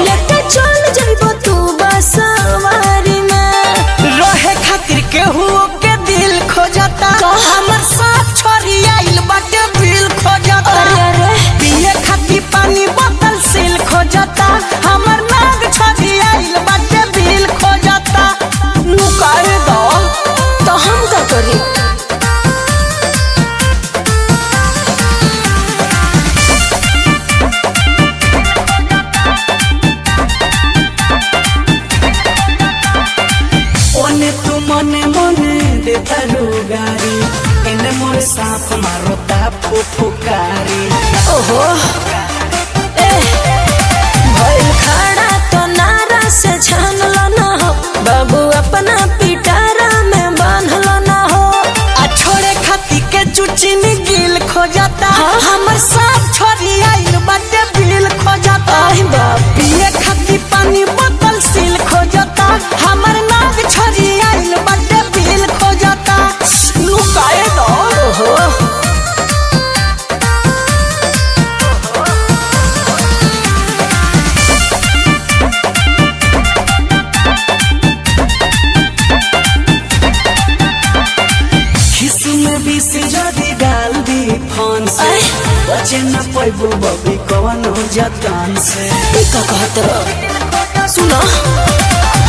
लेके चल जाइबो तू बसवारी में रहे खातिर केहू के दिल खोजता हमर साथ छोरी आइल बाटे बिल खोजता पिए खातिर पानी बोतल सील खोजता हमर नाग छोरी आइल बाटे बिल खोजता नुकाए दो तो हम का करी। ओने तू मने मने देता रुगारी एने मोर साफ मारोता फुफुकारी ओहो भइल खड़ा तो नारा से छानल न हो बाबू अपना पिटारा में बांधल न हो आ छोड़े खाती के चुचिन गिल खोजता हमर साथ छोरी आइल बाटे बिल खोजता पिए खाती पानी बोतल सील खोजता हमर नाग छोरी आइल बाटे बिल खोजता लुकाए दो ओहो में बीस जदी डाल दी फोन से बचे न पैबू बबी कवन हो जतन से का कहत सुनो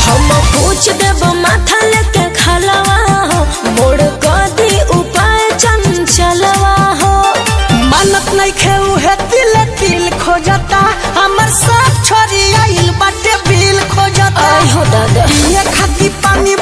हम पूछ देब माथा लेके खलवा हो मोड़ कदी उपाय चंचलवा हो मानत नहीं खेऊ है तिल तिल खोजता हमर साथ छोरी आइल बाटे बिल खोजता आई हो दादा ये खाती पानी